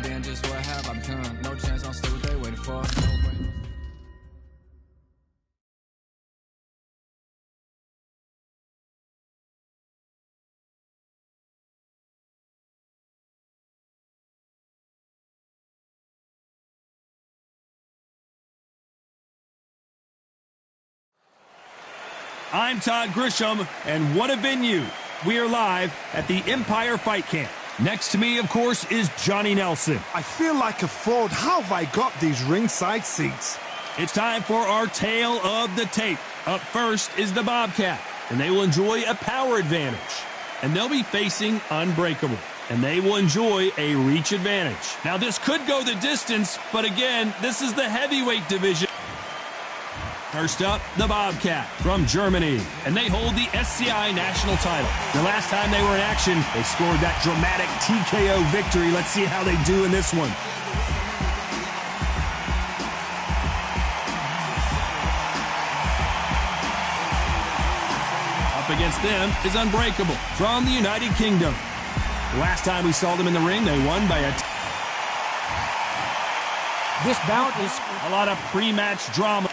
then just what have I become? No chance, I'm still what they waiting for. I'm Todd Grisham, and what a venue. We are live at the Empire Fight Camp. Next to me, of course, is Johnny Nelson. I feel like a fraud. How have I got these ringside seats? It's time for our tale of the tape. Up first is the Bobcat, and they will enjoy a power advantage. And they'll be facing Unbreakable, and they will enjoy a reach advantage. Now, this could go the distance, but again, this is the heavyweight division. First up, the Bobcat from Germany, and they hold the SCI national title. The last time they were in action, they scored that dramatic TKO victory. Let's see how they do in this one. Up against them is Unbreakable from the United Kingdom. The last time we saw them in the ring, they won by a... This bout is a lot of pre-match drama.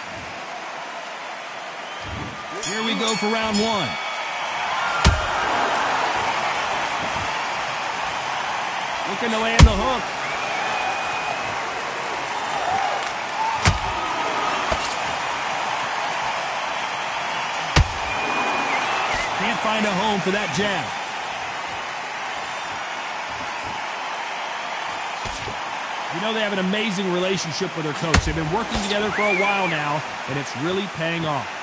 Here we go for round one. Looking to land the hook. Can't find a home for that jab. You know they have an amazing relationship with their coach. They've been working together for a while now, and it's really paying off.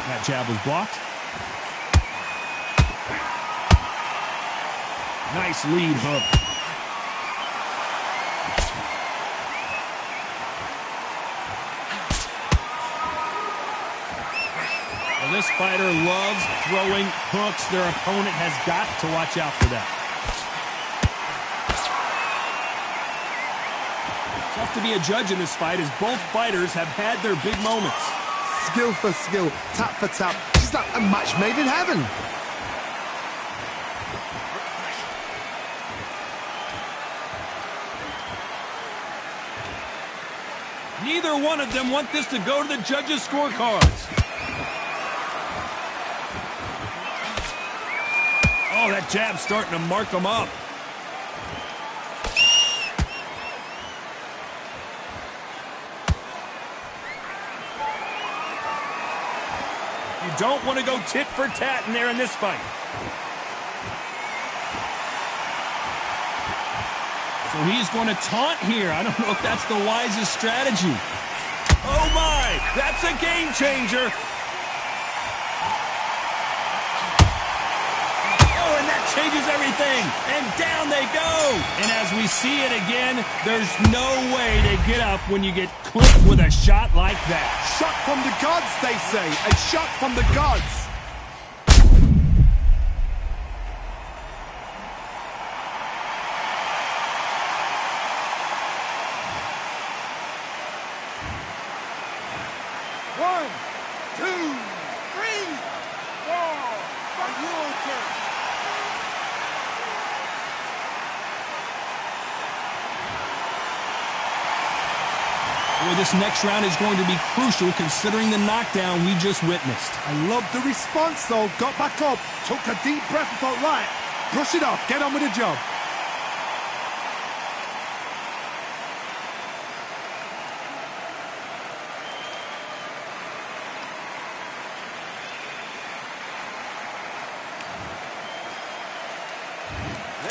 That jab was blocked. Nice lead hook. Well, this fighter loves throwing hooks. Their opponent has got to watch out for that. Tough to be a judge in this fight as both fighters have had their big moments. Skill for skill, tap for tap. It's like a match made in heaven. Neither one of them want this to go to the judges' scorecards. Oh, that jab's starting to mark them up. You don't want to go tit for tat in there in this fight. So he's going to taunt here. I don't know if that's the wisest strategy. Oh my, that's a game changer. Oh, and that changes everything. And down they go. And as we see it again, there's no way to get up when you get clipped with a shot like that. Shot from the gods, they say. A shot from the gods. One, two, three, four. For your turn. Well, this next round is going to be crucial considering the knockdown we just witnessed. I love the response, though. Got back up, took a deep breath and thought, right, brush it off, get on with the job.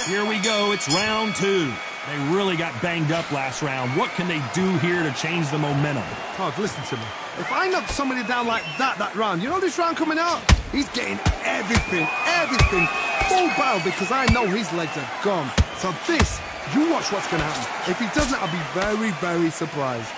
Here we go. It's round two. They really got banged up last round. What can they do here to change the momentum? Todd, listen to me. If I knock somebody down like that round, you know this round coming out? He's getting everything, full barrel because I know his legs are gone. So this, you watch what's going to happen. If he doesn't, I'll be very, very surprised.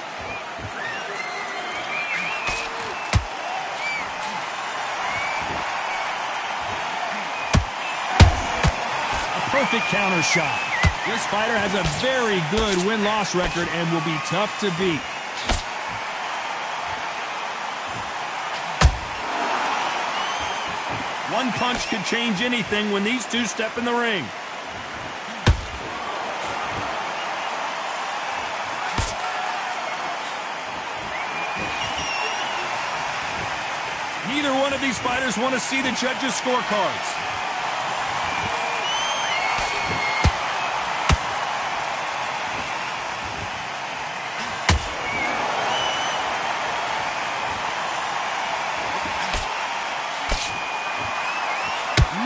Perfect counter shot. This fighter has a very good win-loss record and will be tough to beat. One punch could change anything when these two step in the ring. Neither one of these fighters want to see the judges' scorecards.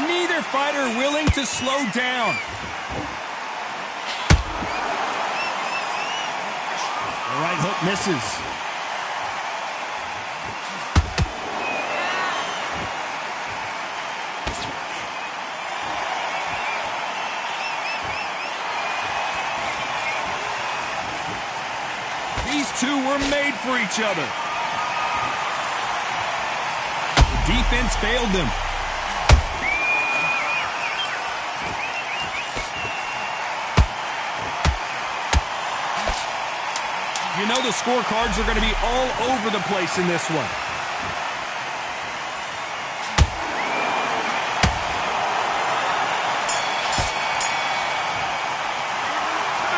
Neither fighter willing to slow down. The right hook misses. These two were made for each other. The defense failed them. You know the scorecards are going to be all over the place in this one.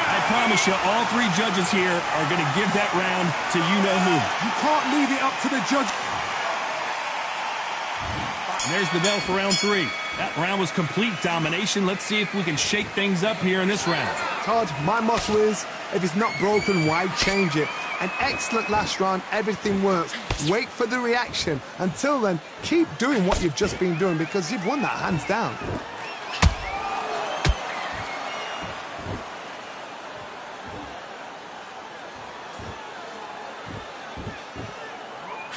I promise you, all three judges here are going to give that round to you-know-who. You can't leave it up to the judge. And there's the bell for round three. That round was complete domination. Let's see if we can shake things up here in this round. Todd, my motto is, if it's not broken, why change it? An excellent last round, everything works. Wait for the reaction. Until then, keep doing what you've just been doing because you've won that hands down.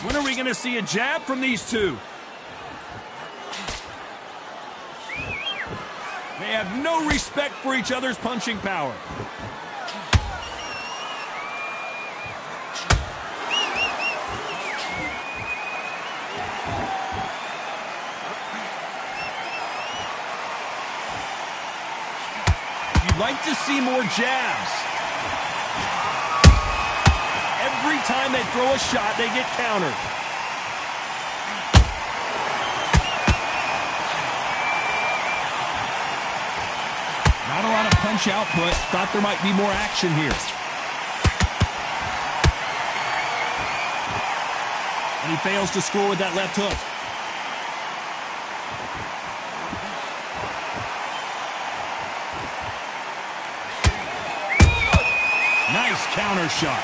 When are we going to see a jab from these two? They have no respect for each other's punching power. You'd like to see more jabs. Every time they throw a shot, they get countered. Not a lot of punch output. Thought there might be more action here. And he fails to score with that left hook. Nice counter shot.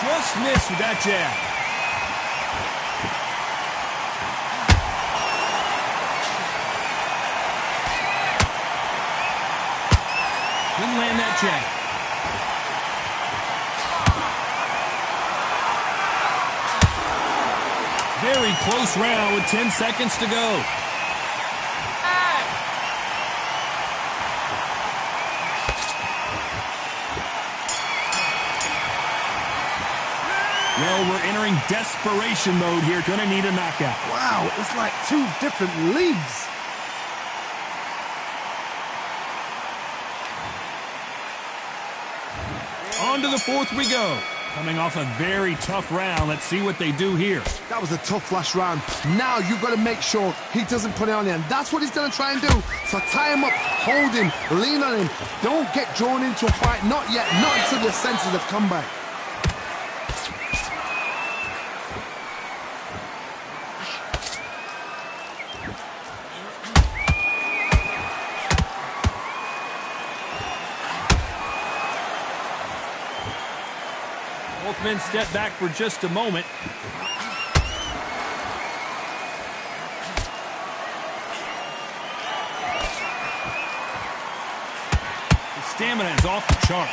Just missed with that jab. Didn't land that jab. Very close round with 10 seconds to go. Well, we're entering desperation mode here. Gonna need a knockout. Wow, it's like two different leagues. On to the fourth we go. Coming off a very tough round. Let's see what they do here. That was a tough last round. Now you've got to make sure he doesn't put it on you. And that's what he's going to try and do. So tie him up, hold him, lean on him. Don't get drawn into a fight. Not yet. Not until your senses have come back. Both men step back for just a moment. His stamina is off the charts.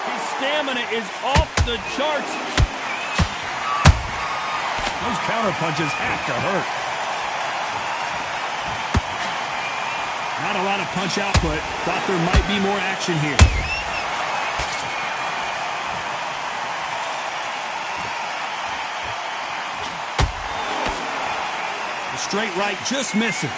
His stamina is off the charts. Those counter punches have to hurt. Not a lot of punch output. Thought there might be more action here. Straight right, just misses.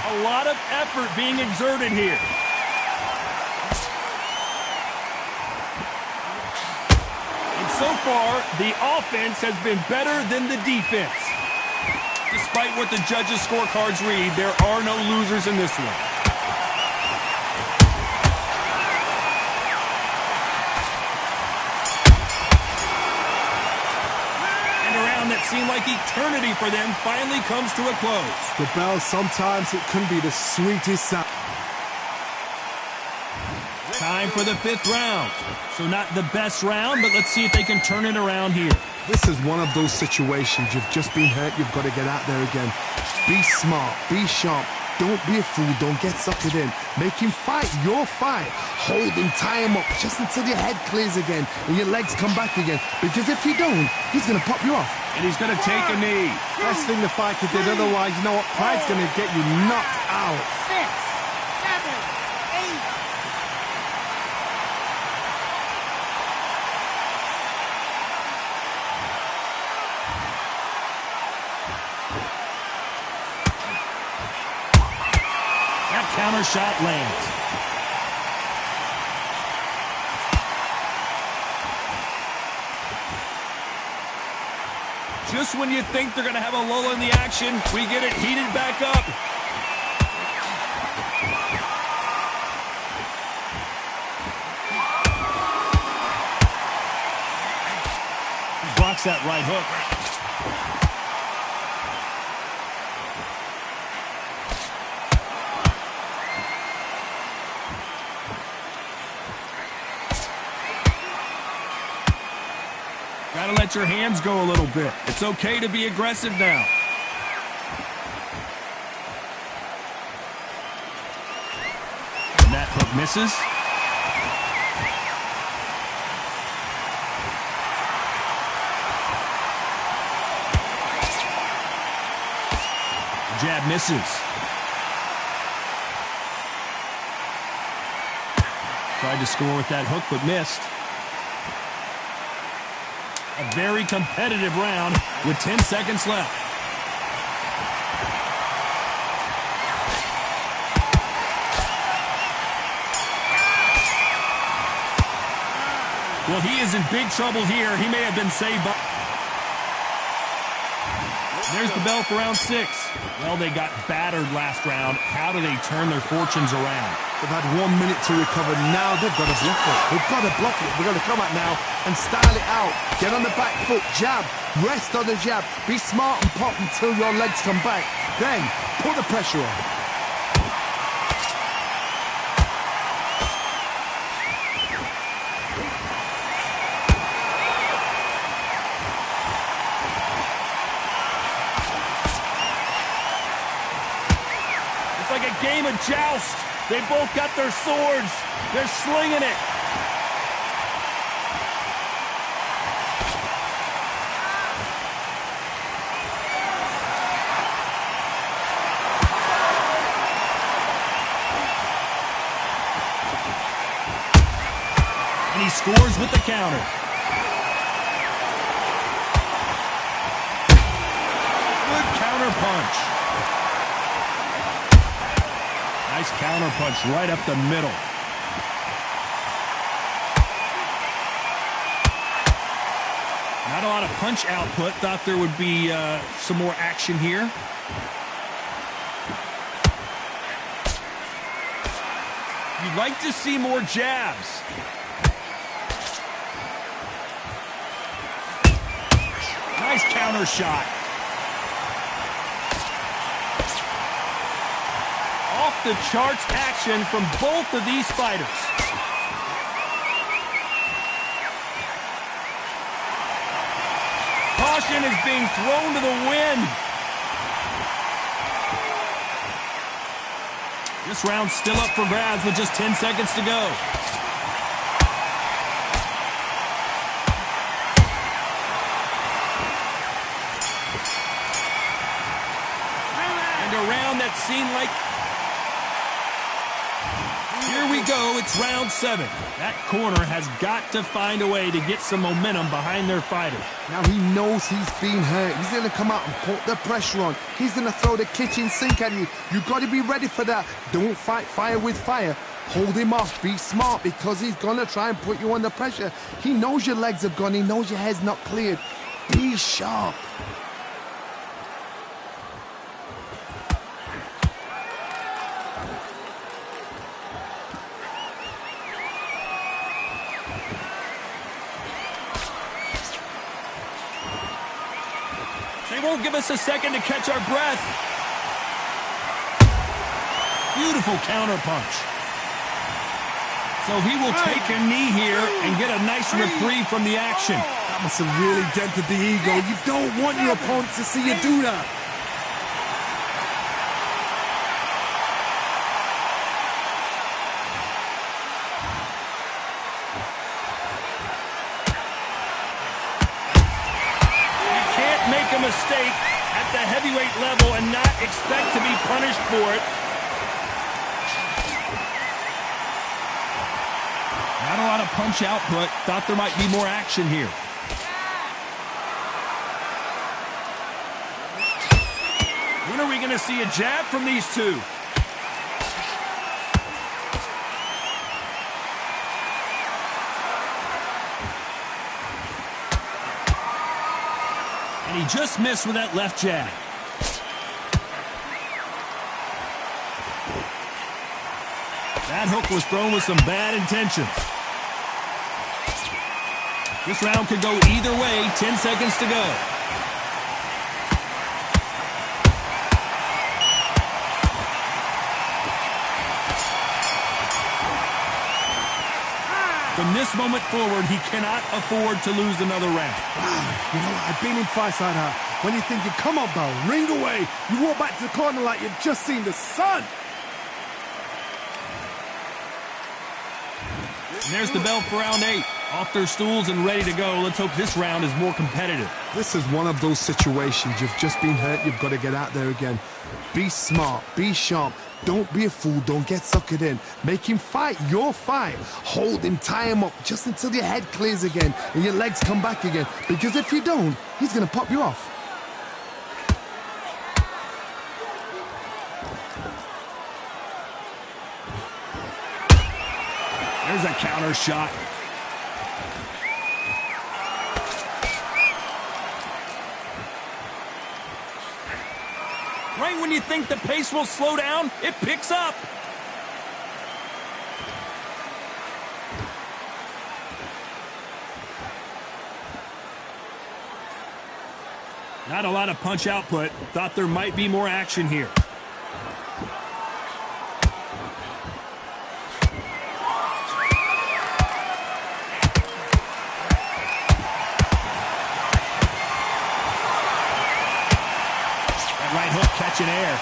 A lot of effort being exerted here. And so far, the offense has been better than the defense. Despite what the judges' scorecards read, there are no losers in this one. And a round that seemed like eternity for them finally comes to a close. The bell, sometimes it can be the sweetest sound. Time for the 5th round. So not the best round, but let's see if they can turn it around here. This is one of those situations. You've just been hurt. You've got to get out there again. Be smart. Be sharp. Don't be a fool. Don't get suckered in. Make him fight your fight. Hold him, tie him up just until your head clears again and your legs come back again. Because if you don't, he's going to pop you off. And he's going to take a knee. Best thing the fighter did. Otherwise, you know what? Pride's going to get you knocked out. 6, 7, 8. Counter shot lands. Just when you think they're going to have a lull in the action, we get it heated back up. He blocks that right hook. Gotta let your hands go a little bit. It's okay to be aggressive now. And that hook misses. Jab misses. Tried to score with that hook, but missed. A very competitive round with 10 seconds left. Well, he is in big trouble here. He may have been saved by... There's the bell for round 6. Well, they got battered last round. How do they turn their fortunes around? They've had 1 minute to recover. Now they've got to block it. They've got to block it. They've got to come out now and style it out. Get on the back foot, jab, rest on the jab. Be smart and pop until your legs come back. Then put the pressure on. It's like a game of joust. They both got their swords. They're slinging it. And he scores with the counter. Good counter punch. Nice counter punch right up the middle. Not a lot of punch output. Thought there would be some more action here. You'd like to see more jabs. Nice counter shot. Off the charts action from both of these fighters. Caution is being thrown to the wind. This round's still up for grabs with just 10 seconds to go. that seemed like... Here we go, it's round 7. That corner has got to find a way to get some momentum behind their fighter. Now he knows he's been hurt. He's going to come out and put the pressure on. He's going to throw the kitchen sink at you. You've got to be ready for that. Don't fight fire with fire. Hold him off. Be smart because he's going to try and put you under pressure. He knows your legs have gone. He knows your head's not cleared. Be sharp. They won't give us a second to catch our breath. Beautiful counterpunch. So he will take a knee here and get a nice reprieve from the action. That must have really dented the ego. You don't want your opponent to see you do that. Make a mistake at the heavyweight level and not expect to be punished for it. Not a lot of punch output. Thought there might be more action here. When are we going to see a jab from these two? And he just missed with that left jab. That hook was thrown with some bad intentions. This round could go either way. 10 seconds to go. From this moment forward, he cannot afford to lose another round. You know, I've been in fights like that. When you're thinking, come on, Bell, ring away. You walk back to the corner like you've just seen the sun. And there's the bell for round 8. Off their stools and ready to go. Let's hope this round is more competitive. This is one of those situations. You've just been hurt. You've got to get out there again. Be smart. Be sharp. Don't be a fool. Don't get suckered in. Make him fight your fight. Hold him, tie him up just until your head clears again and your legs come back again. Because if you don't, he's going to pop you off. There's a counter shot. Right when you think the pace will slow down, it picks up. Not a lot of punch output. Thought there might be more action here. Right hook catching air.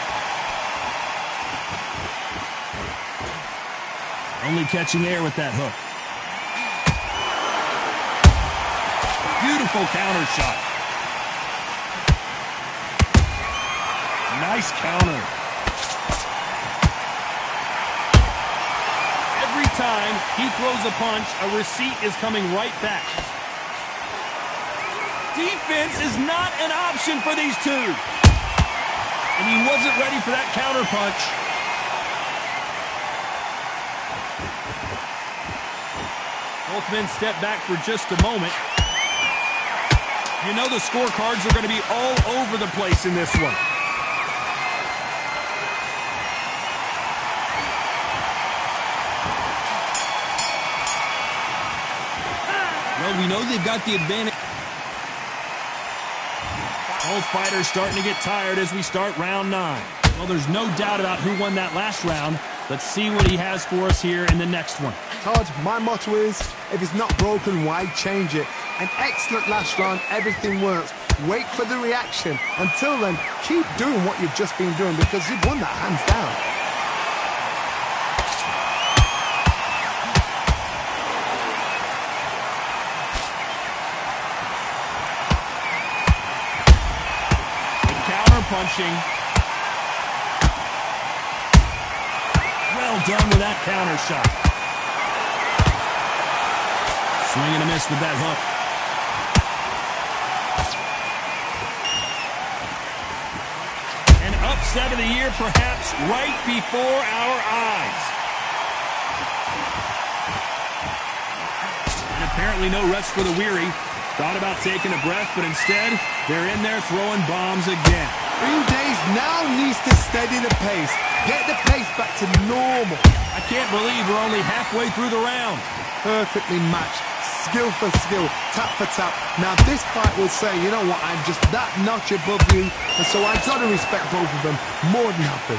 Only catching air with that hook. Beautiful counter shot. Nice counter. Every time he throws a punch, a receipt is coming right back. Defense is not an option for these two. And he wasn't ready for that counter punch. Both men step back for just a moment. You know the scorecards are going to be all over the place in this one. Well, we know they've got the advantage. Both fighters starting to get tired as we start round 9. Well, there's no doubt about who won that last round. Let's see what he has for us here in the next one. Todd, my motto is, if it's not broken, why change it? An excellent last round, everything works. Wait for the reaction. Until then, keep doing what you've just been doing because you've won that hands down. Punching. Well done with that counter shot. Swing and a miss with that hook. An upset of the year, perhaps, right before our eyes. And apparently no rest for the weary. Thought about taking a breath, but instead, they're in there throwing bombs again. Green Days now needs to steady the pace. Get the pace back to normal. I can't believe we're only halfway through the round. Perfectly matched. Skill for skill, tap for tap. Now this fight will say, you know what, I'm just that notch above you, and so I've got to respect both of them more than happy.